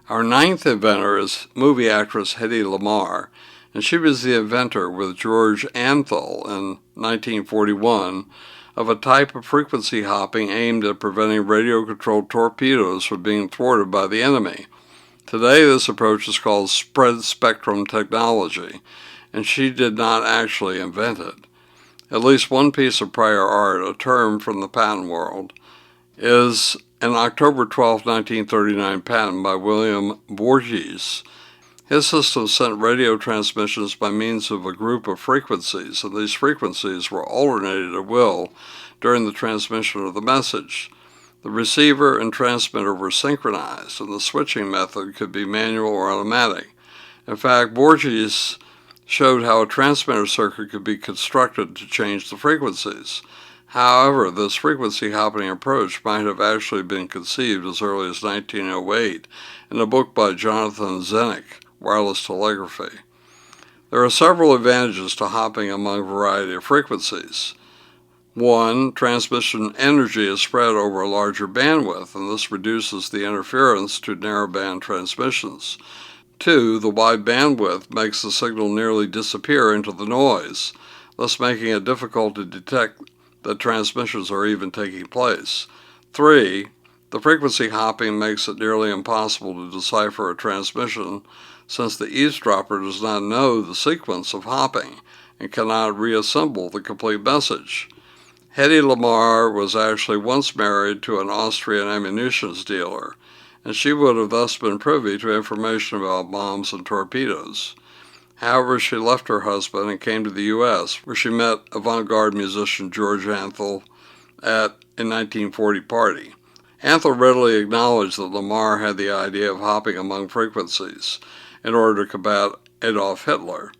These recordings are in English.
Our ninth inventor is movie actress Hedy Lamarr, and she was the inventor with George Antheil in 1941 of a type of frequency hopping aimed at preventing radio-controlled torpedoes from being thwarted by the enemy. Today, this approach is called spread spectrum technology, and she did not actually invent it. At least one piece of prior art, a term from the patent world, is an October 12, 1939 patent by William Voorhees. His system sent radio transmissions by means of a group of frequencies, and these frequencies were alternated at will during the transmission of the message. The receiver and transmitter were synchronized, and the switching method could be manual or automatic. In fact, Voorhees showed how a transmitter circuit could be constructed to change the frequencies. However, this frequency hopping approach might have actually been conceived as early as 1908 in a book by Jonathan Zenneck, Wireless Telegraphy. There are several advantages to hopping among a variety of frequencies. 1. Transmission energy is spread over a larger bandwidth, and this reduces the interference to narrowband transmissions. 2. The wide bandwidth makes the signal nearly disappear into the noise, thus making it difficult to detect that transmissions are even taking place. 3. The frequency hopping makes it nearly impossible to decipher a transmission, since the eavesdropper does not know the sequence of hopping and cannot reassemble the complete message. Hedy Lamarr was actually once married to an Austrian ammunition dealer, and she would have thus been privy to information about bombs and torpedoes. However, she left her husband and came to the U.S., where she met avant-garde musician George Antheil at a 1940 party. Antheil readily acknowledged that Lamarr had the idea of hopping among frequencies in order to combat Adolf Hitler.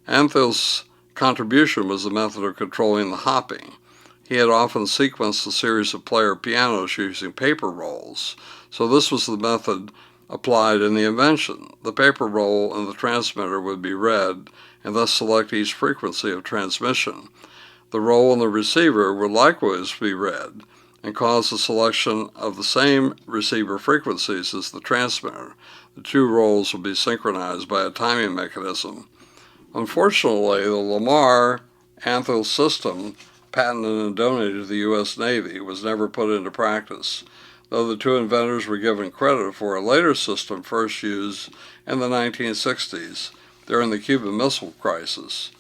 Antheil's contribution was the method of controlling the hopping. He had often sequenced a series of player pianos using paper rolls, so this was the method applied in the invention. The paper roll and the transmitter would be read, and thus select each frequency of transmission. The roll and the receiver would likewise be read, and cause the selection of the same receiver frequencies as the transmitter. The two rolls would be synchronized by a timing mechanism. Unfortunately, the Lamarr-Antheil system, patented and donated to the U.S. Navy, was never put into practice, though the two inventors were given credit for a later system first used in the 1960s during the Cuban Missile Crisis.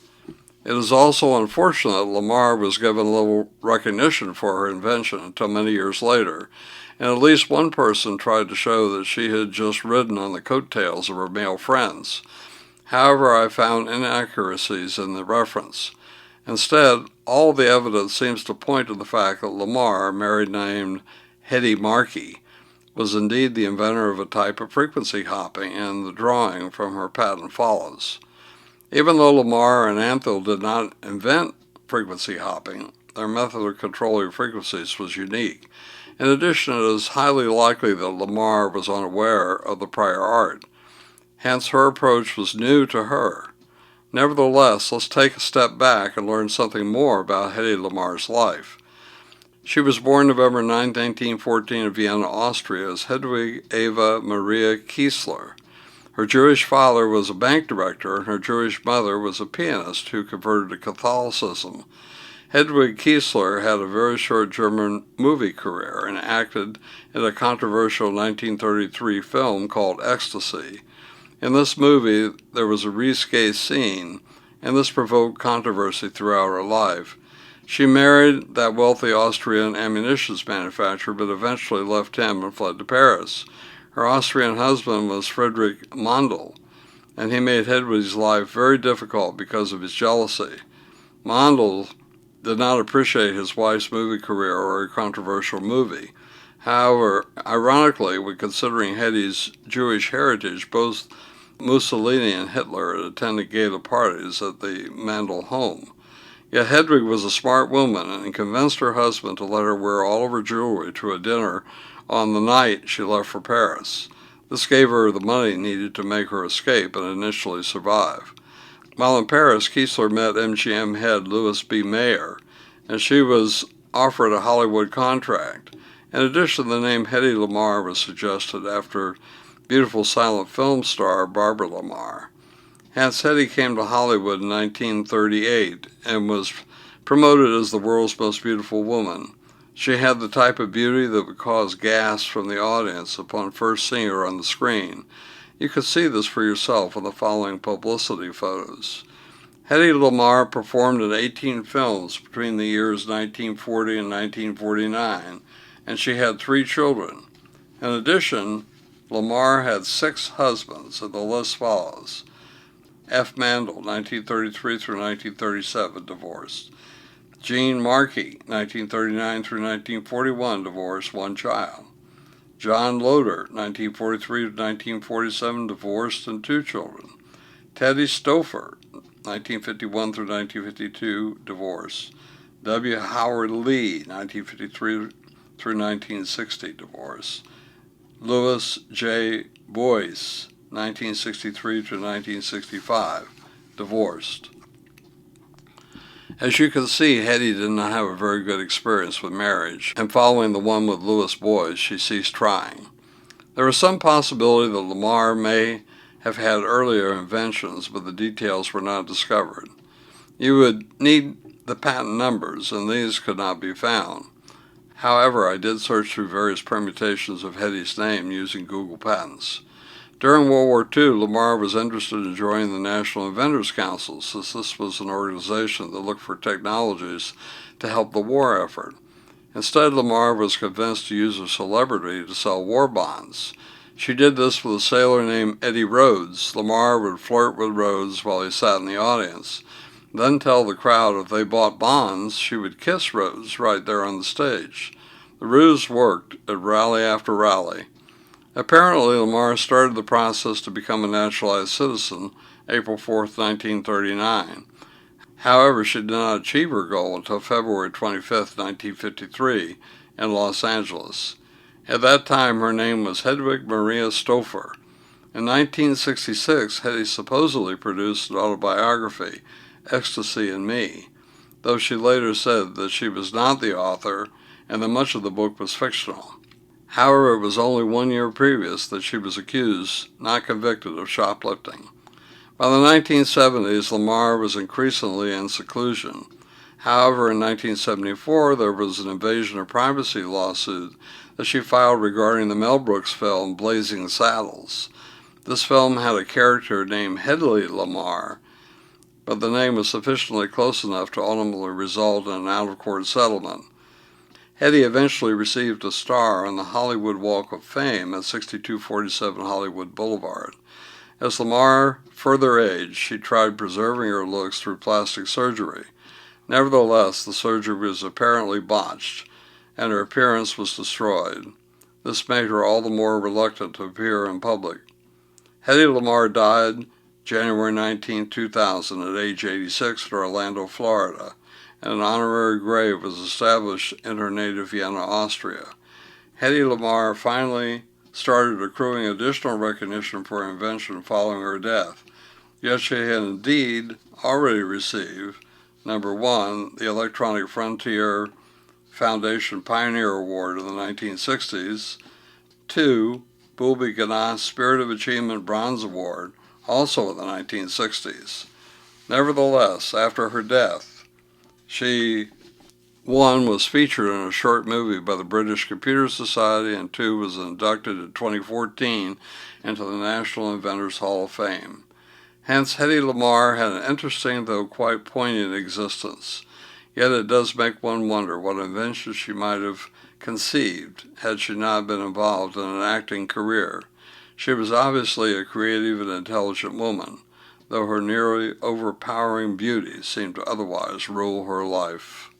It is also unfortunate that Lamarr was given little recognition for her invention until many years later, and at least one person tried to show that she had just ridden on the coattails of her male friends. However, I found inaccuracies in the reference. Instead, all the evidence seems to point to the fact that Lamarr, a married named Hetty Markey, was indeed the inventor of a type of frequency hopping, and the drawing from her patent follows. Even though Lamarr and Antheil did not invent frequency hopping, their method of controlling frequencies was unique. In addition, it is highly likely that Lamarr was unaware of the prior art. Hence, her approach was new to her. Nevertheless, let's take a step back and learn something more about Hedy Lamarr's life. She was born November 9, 1914 in Vienna, Austria, as Hedwig Eva Maria Kiesler. Her Jewish father was a bank director, and her Jewish mother was a pianist who converted to Catholicism. Hedwig Kiesler had a very short German movie career and acted in a controversial 1933 film called Ecstasy. In this movie, there was a risque scene, and this provoked controversy throughout her life. She married that wealthy Austrian ammunition manufacturer, but eventually left him and fled to Paris. Her Austrian husband was Friedrich Mondel, and he made Hedwig's life very difficult because of his jealousy. Mondel did not appreciate his wife's movie career or a controversial movie. However, ironically, when considering Hedy's Jewish heritage, both Mussolini and Hitler attended gala parties at the Mandel home. Yet Hedwig was a smart woman and convinced her husband to let her wear all of her jewelry to a dinner on the night she left for Paris. This gave her the money needed to make her escape and initially survive. While in Paris, Kiesler met MGM head Louis B. Mayer, and she was offered a Hollywood contract. In addition, the name Hedy Lamarr was suggested after beautiful silent film star Barbara Lamar. Hence, Hetty came to Hollywood in 1938 and was promoted as the world's most beautiful woman. She had the type of beauty that would cause gasps from the audience upon first seeing her on the screen. You could see this for yourself in the following publicity photos. Hetty Lamar performed in 18 films between the years 1940 and 1949, and she had 3 children. In addition, Lamar had 6 husbands, and the list follows. F. Mandel, 1933 through 1937, divorced. Jean Markey, 1939 through 1941, divorced, 1 child. John Loder, 1943 to 1947, divorced, and 2 children. Teddy Stouffer, 1951 through 1952, divorced. W. Howard Lee, 1953 through 1960, divorced. Louis J. Boyce, 1963 to 1965, divorced. As you can see, Hetty did not have a very good experience with marriage, and following the one with Louis Boyce, she ceased trying. There is some possibility that Lamar may have had earlier inventions, but the details were not discovered. You would need the patent numbers, and these could not be found. However, I did search through various permutations of Hetty's name using Google Patents. During World War II, Lamar was interested in joining the National Inventors Council, since this was an organization that looked for technologies to help the war effort. Instead, Lamar was convinced to use her celebrity to sell war bonds. She did this with a sailor named Eddie Rhodes. Lamar would flirt with Rhodes while he sat in the audience, then tell the crowd if they bought bonds, she would kiss Rhodes right there on the stage. The ruse worked at rally after rally. Apparently, Lamar started the process to become a naturalized citizen April 4, 1939. However, she did not achieve her goal until February 25, 1953, in Los Angeles. At that time, her name was Hedwig Maria Stouffer. In 1966, Hetty supposedly produced an autobiography, Ecstasy in Me, though she later said that she was not the author and that much of the book was fictional. However, it was only 1 year previous that she was accused, not convicted, of shoplifting. By the 1970s, Lamar was increasingly in seclusion. However, in 1974, there was an invasion of privacy lawsuit that she filed regarding the Mel Brooks film Blazing Saddles. This film had a character named Hedley Lamar, but the name was sufficiently close enough to ultimately result in an out-of-court settlement. Hetty eventually received a star on the Hollywood Walk of Fame at 6247 Hollywood Boulevard. As Lamar further aged, she tried preserving her looks through plastic surgery. Nevertheless, the surgery was apparently botched, and her appearance was destroyed. This made her all the more reluctant to appear in public. Hetty Lamar died January 19, 2000, at age 86 in Orlando, Florida, and an honorary grave was established in her native Vienna, Austria. Hetty Lamar finally started accruing additional recognition for her invention following her death, yet she had indeed already received, number 1, the Electronic Frontier Foundation Pioneer Award in the 1960s, 2, Bulby Ganas Spirit of Achievement Bronze Award, also in the 1960s. Nevertheless, after her death, she, 1, was featured in a short movie by the British Computer Society, and 2, was inducted in 2014 into the National Inventors Hall of Fame. Hence, Hetty Lamar had an interesting though quite poignant existence. Yet it does make one wonder what invention she might have conceived had she not been involved in an acting career. She was obviously a creative and intelligent woman, though her nearly overpowering beauty seemed to otherwise rule her life.